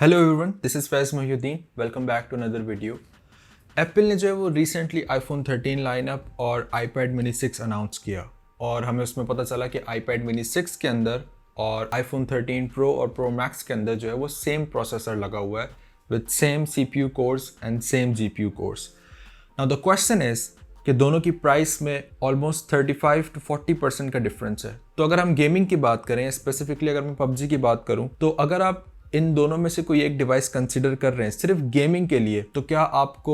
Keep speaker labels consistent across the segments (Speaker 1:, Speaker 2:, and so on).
Speaker 1: Hello everyone, this is Faiz Mohiuddin. Welcome back to another video. Apple ने जो है वो रिसेंटली आईफोन 13 लाइनअप और आईपैड मिनी 6 अनाउंस किया और हमें उसमें पता चला कि आईपैड मिनी 6 के अंदर और आईफोन 13 प्रो और प्रो मैक्स के अंदर जो है वो सेम प्रोसेसर लगा हुआ है with same CPU course and same GPU course. Now the question is कि दोनों की प्राइस में ऑलमोस्ट 35 to 40% का डिफरेंस है। तो अगर हम गेमिंग की बात करें, स्पेसिफिकली अगर मैं पबजी की बात करूं, तो अगर आप इन दोनों में से कोई एक डिवाइस कंसिडर कर रहे हैं सिर्फ गेमिंग के लिए, तो क्या आपको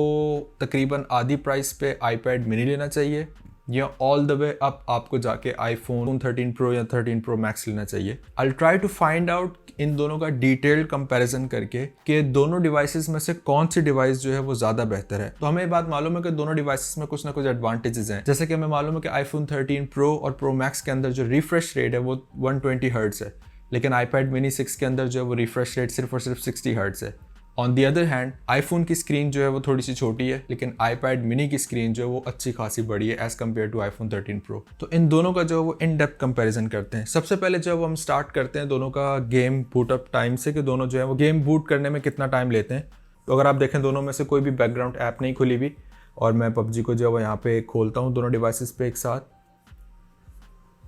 Speaker 1: तकरीबन आधी प्राइस पे आईपैड मिनी लेना चाहिए या ऑल द वे अप आपको जाके आईफोन 13 प्रो या 13 प्रो मैक्स लेना चाहिए? I try to find out इन दोनों का डिटेल्ड कंपैरिजन करके कि दोनों डिवाइसेस में से कौन सी डिवाइस जो है वो ज़्यादा बेहतर है। तो हमें ये बात मालूम है कि दोनों डिवाइसेस में कुछ ना कुछ एडवांटेजेस हैं। जैसे कि हमें मालूम है कि आईफोन 13 प्रो और प्रो मैक्स के अंदर जो रिफ्रेश रेट है वो 120 हर्ट्ज है, लेकिन आईपैड मिनी 6 के अंदर जो है वो रिफ्रेश रेट सिर्फ और सिर्फ 60 हर्ट्ज है। On the other hand iPhone की स्क्रीन जो है वो थोड़ी सी छोटी है, लेकिन आईपैड मिनी की स्क्रीन जो है वो अच्छी खासी बड़ी है as compare to iPhone 13 pro. तो इन दोनों का जो है वो इन डेप्थ कंपैरिजन करते हैं। सबसे पहले जो है वो हम स्टार्ट करते हैं दोनों का गेम बूट अप टाइम से, कि दोनों जो है वो गेम बूट करने में कितना टाइम लेते हैं। तो अगर आप देखें दोनों में से कोई भी बैकग्राउंड ऐप नहीं खुली हुई और मैं पबजी को जो है वो यहाँ पे खोलता हूँ दोनों डिवाइसेस पे एक साथ,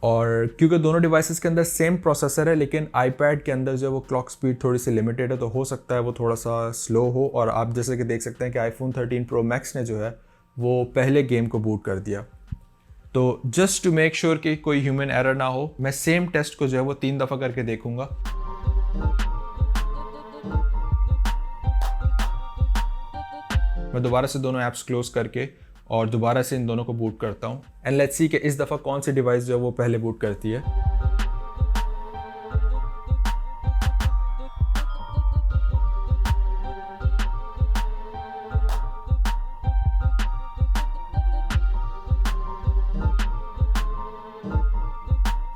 Speaker 1: और क्योंकि दोनों डिवाइसेस के अंदर सेम प्रोसेसर है लेकिन आईपैड के अंदर जो वो क्लॉक स्पीड थोड़ी सी लिमिटेड है, तो हो सकता है वो थोड़ा सा स्लो हो। और आप जैसे कि देख सकते हैं कि आईफोन 13 प्रो मैक्स ने जो है वो पहले गेम को बूट कर दिया। तो जस्ट टू मेक श्योर कि कोई ह्यूमन एरर ना हो, मैं सेम टेस्ट को जो है वो 3 दफ़ा करके देखूंगा। मैं दोबारा से दोनों ऐप्स क्लोज करके और दोबारा से इन दोनों को बूट करता हूँ एंड लेट्स सी कि इस दफ़ा कौन सी डिवाइस जो है वो पहले बूट करती है।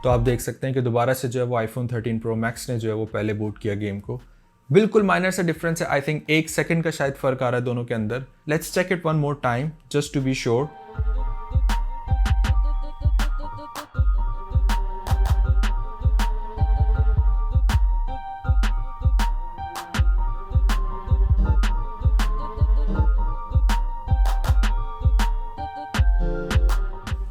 Speaker 1: तो आप देख सकते हैं कि दोबारा से जो है वो आईफोन 13 प्रो मैक्स ने जो है वो पहले बूट किया गेम को। बिल्कुल माइनर सा डिफरेंस है, आई थिंक 1 सेकंड का शायद फर्क आ रहा है दोनों के अंदर। Let's check it one more time just to be sure.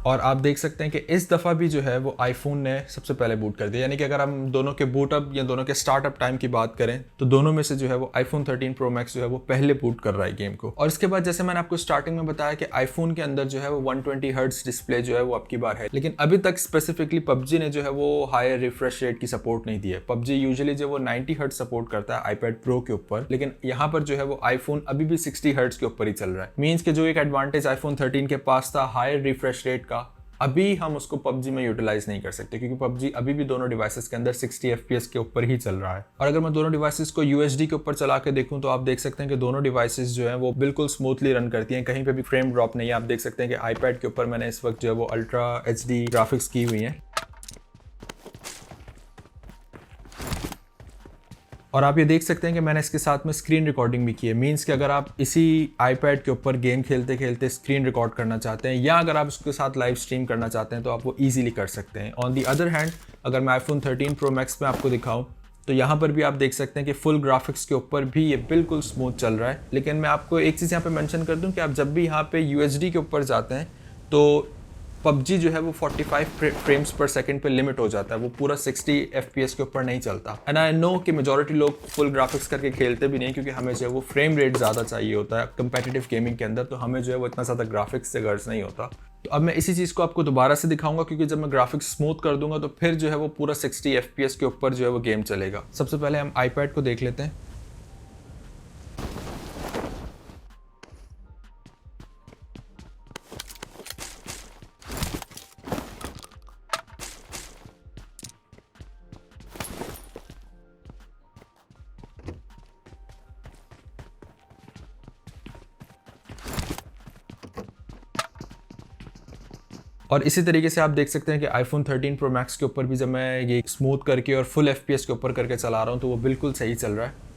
Speaker 1: और आप देख सकते हैं कि इस दफ़ा भी जो है वो आईफोन ने सबसे पहले बूट कर दिया। यानी कि अगर हम दोनों के बूट अप या दोनों के स्टार्टअप टाइम की बात करें तो दोनों में से जो है वो आईफोन 13 प्रो मैक्स जो है वो पहले बूट कर रहा है गेम को। और इसके बाद जैसे मैंने आपको स्टार्टिंग में बताया कि आईफोन के अंदर जो है वो 120 हर्ट्ज डिस्प्ले जो है वो अब की बार है, लेकिन अभी तक स्पेसिफिकली पबजी ने जो है वो हायर रिफ्रेश रेट की सपोर्ट नहीं दी है। पबजी यूजुअली जो वो 90 हर्ट्ज सपोर्ट करता है आईपैड प्रो के ऊपर, लेकिन यहाँ पर जो है वो आईफोन अभी भी 60 हर्ट्ज के ऊपर ही चल रहा है। मीन्स के जो एक एडवांटेज आईफोन 13 के पास था हायर रिफ्रेश रेट का, अभी हम उसको पबजी में यूटिलाइज नहीं कर सकते, क्योंकि पबजी अभी भी दोनों डिवाइसेस के अंदर 60 FPS के ऊपर ही चल रहा है। और अगर मैं दोनों डिवाइसेस को UHD के ऊपर चला के देखूं तो आप देख सकते हैं कि दोनों डिवाइसेस जो हैं वो बिल्कुल स्मूथली रन करती हैं, कहीं पे भी फ्रेम ड्रॉप नहीं है। आप देख सकते हैं कि आईपैड के ऊपर मैंने इस वक्त जो है वो अल्ट्रा HD ग्राफिक्स की हुई हैं। और आप ये देख सकते हैं कि मैंने इसके साथ में स्क्रीन रिकॉर्डिंग भी की है। मीन्स कि अगर आप इसी आईपैड के ऊपर गेम खेलते खेलते स्क्रीन रिकॉर्ड करना चाहते हैं या अगर आप उसके साथ लाइव स्ट्रीम करना चाहते हैं तो आप वो ईजिली कर सकते हैं। ऑन दी अदर हैंड अगर मैं आईफोन 13 प्रो मैक्स में आपको दिखाऊं तो यहाँ पर भी आप देख सकते हैं कि फुल ग्राफिक्स के ऊपर भी ये बिल्कुल स्मूथ चल रहा है। लेकिन मैं आपको एक चीज़ यहाँ पे मेंशन कर दूँ कि आप जब भी यहाँ पे UHD के ऊपर जाते हैं तो पबजी जो है वो 45 फ्रेम्स पर सेकंड पे लिमिट हो जाता है, वो पूरा 60 FPS के ऊपर नहीं चलता। एंड आई नो कि मेजॉरिटी लोग फुल ग्राफिक्स करके खेलते भी नहीं, क्योंकि हमें जो है वो फ्रेम रेट ज़्यादा चाहिए होता है कंपेटिटिव गेमिंग के अंदर, तो हमें जो है वो इतना ज़्यादा ग्राफिक्स से गर्ज नहीं होता। तो अब मैं इसी चीज़ को आपको दोबारा से दिखाऊंगा, क्योंकि जब मैं ग्राफिक्स स्मूथ कर दूंगा तो फिर जो है वो पूरा 60 FPS के ऊपर जो है वो गेम चलेगा। सबसे पहले हम आईपैड को देख लेते हैं। और इसी तरीके से आप देख सकते हैं कि आईफोन 13 प्रो मैक्स के ऊपर भी जब मैं ये स्मूथ करके और फुल FPS के ऊपर करके चला रहा हूँ तो वो बिल्कुल सही चल रहा है।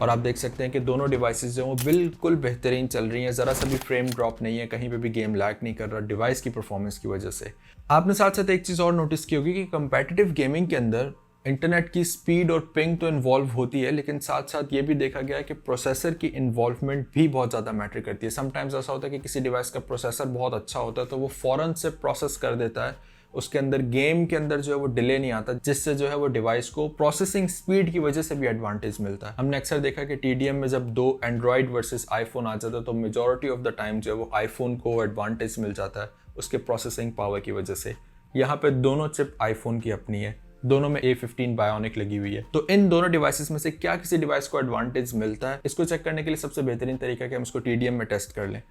Speaker 1: और आप देख सकते हैं कि दोनों डिवाइसेस जो हैं वो बिल्कुल बेहतरीन चल रही हैं, ज़रा सा भी फ्रेम ड्रॉप नहीं है, कहीं पे भी गेम लैग नहीं कर रहा डिवाइस की परफॉर्मेंस की वजह से। आपने साथ साथ एक चीज़ और नोटिस की होगी कि कंपेटिटिव गेमिंग के अंदर इंटरनेट की स्पीड और पिंग तो इन्वॉल्व होती है, लेकिन साथ साथ ये भी देखा गया है कि प्रोसेसर की इन्वॉल्वमेंट भी बहुत ज़्यादा मैटर करती है। समटाइम्स ऐसा होता है कि किसी डिवाइस का प्रोसेसर बहुत अच्छा होता है तो वो फ़ौरन से प्रोसेस कर देता है, उसके अंदर गेम के अंदर जो है वो डिले नहीं आता, जिससे जो है वो डिवाइस को प्रोसेसिंग स्पीड की वजह से भी एडवांटेज मिलता है। हमने अक्सर देखा कि TDM में जब दो एंड्रॉइड वर्सेस आईफोन आ जाता है तो मेजॉरिटी ऑफ द टाइम जो है वो आईफोन को एडवांटेज मिल जाता है उसके प्रोसेसिंग पावर की वजह से। यहाँ पे दोनों चिप आईफोन की अपनी है, दोनों में A15 बायोनिक लगी हुई है। तो इन दोनों डिवाइसेस में से क्या किसी डिवाइस को एडवांटेज मिलता है, इसको चेक करने के लिए सबसे बेहतरीन तरीका है कि हम इसको TDM में टेस्ट कर लें।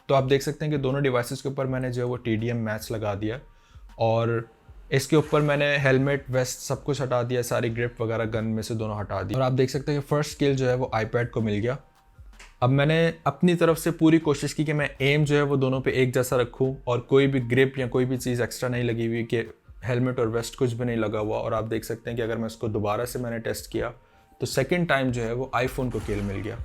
Speaker 1: तो आप देख सकते हैं कि दोनों डिवाइसेस के ऊपर मैंने जो है वो TDM मैच लगा दिया और इसके ऊपर मैंने हेलमेट वेस्ट सब कुछ हटा दिया, सारी ग्रिप वगैरह गन में से दोनों हटा दी और आप देख सकते हैं कि फर्स्ट किल जो है वो iPad को मिल गया। अब मैंने अपनी तरफ से पूरी कोशिश की कि मैं एम जो है वो दोनों पे एक जैसा रखूं और कोई भी ग्रिप या कोई भी चीज़ एक्स्ट्रा नहीं लगी हुई, कि हेलमेट और वेस्ट कुछ भी नहीं लगा हुआ। और आप देख सकते हैं कि अगर मैं इसको दोबारा से मैंने टेस्ट किया तो सेकेंड टाइम जो है वो आईफोन को किल मिल गया।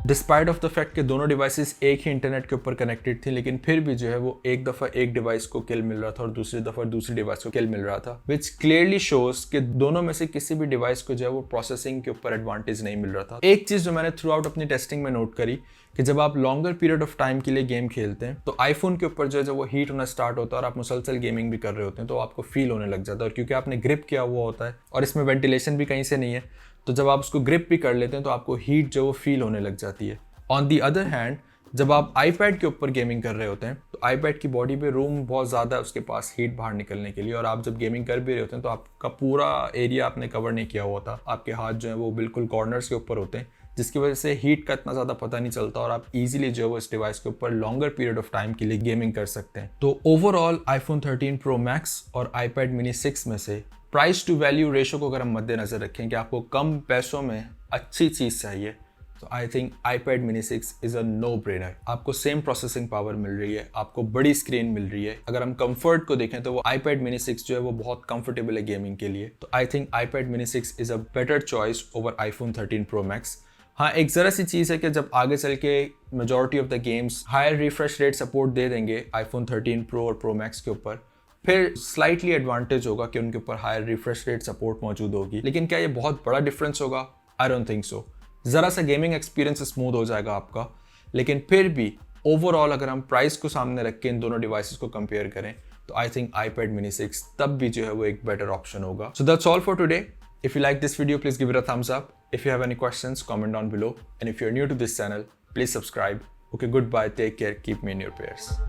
Speaker 1: डिस्पाइट ऑफ द फैक्ट कि दोनों डिवाइसेस एक ही इंटरनेट के ऊपर कनेक्टेड थी, लेकिन फिर भी जो है वो एक दफ़ा एक डिवाइस को किल मिल रहा था और दूसरी दफ़ा दूसरी डिवाइस को किल मिल रहा था, विच क्लियरली शोज कि दोनों में से किसी भी डिवाइस को जो है वो प्रोसेसिंग के ऊपर एडवांटेज नहीं मिल रहा था। एक चीज़ जो मैंने थ्रू आउट अपनी टेस्टिंग में नोट करी कि जब आप लॉन्गर पीरियड ऑफ टाइम के लिए गेम खेलते हैं तो आईफोन के ऊपर जो है जब वो हीट होना स्टार्ट होता है और आप मुसलसल गेमिंग भी कर रहे होते हैं तो आपको फील होने लग जाता है, और क्योंकि आपने ग्रिप किया हुआ होता है और इसमें वेंटिलेशन भी कहीं से नहीं है, तो जब आप उसको ग्रिप भी कर लेते हैं तो आपको हीट जो वो फील होने लग जाती है। ऑन दी अदर हैंड जब आप iPad के ऊपर गेमिंग कर रहे होते हैं तो iPad की बॉडी पे रूम बहुत ज़्यादा है उसके पास हीट बाहर निकलने के लिए, और आप जब गेमिंग कर भी रहे होते हैं तो आपका पूरा एरिया आपने कवर नहीं किया हुआ होता, आपके हाथ जो है वो बिल्कुल कॉर्नर्स के ऊपर होते हैं, जिसकी वजह से हीट का इतना ज़्यादा पता नहीं चलता और आप इजीली जो है वो इस डिवाइस के ऊपर लॉन्गर पीरियड ऑफ टाइम के लिए गेमिंग कर सकते हैं। तो ओवरऑल iPhone 13 Pro Max और iPad mini 6 में से प्राइस टू वैल्यू रेशो को अगर हम मद्देनजर रखें कि आपको कम पैसों में अच्छी चीज़ चाहिए तो I think iPad mini 6 is a no brainer. आपको सेम प्रोसेसिंग पावर मिल रही है, आपको बड़ी स्क्रीन मिल रही है। अगर हम कंफर्ट को देखें तो वो iPad mini 6 जो है वो बहुत कंफर्टेबल है गेमिंग के लिए, तो I think iPad mini 6 is a better choice over iPhone 13 Pro Max। हाँ, एक ज़रा सी चीज़ है कि जब आगे चल के majority of the games higher refresh rate support दे देंगे iPhone 13 Pro और Pro Max के ऊपर, फिर स्लाइटली एडवांटेज होगा कि उनके ऊपर हायर रिफ्रेश रेट सपोर्ट मौजूद होगी, लेकिन क्या ये बहुत बड़ा डिफरेंस होगा? I don't think so. ज़रा सा गेमिंग एक्सपीरियंस स्मूथ हो जाएगा आपका, लेकिन फिर भी ओवरऑल अगर हम प्राइस को सामने रख के इन दोनों डिवाइसेस को कंपेयर करें तो आई थिंक iPad mini 6 तब भी जो है वो एक बेटर ऑप्शन होगा। So that's all for today. If you like this video please give it a thumbs up. If you have any questions comment down below, and if you are new to this channel please subscribe. Okay, good bye, take care, keep me in your prayers.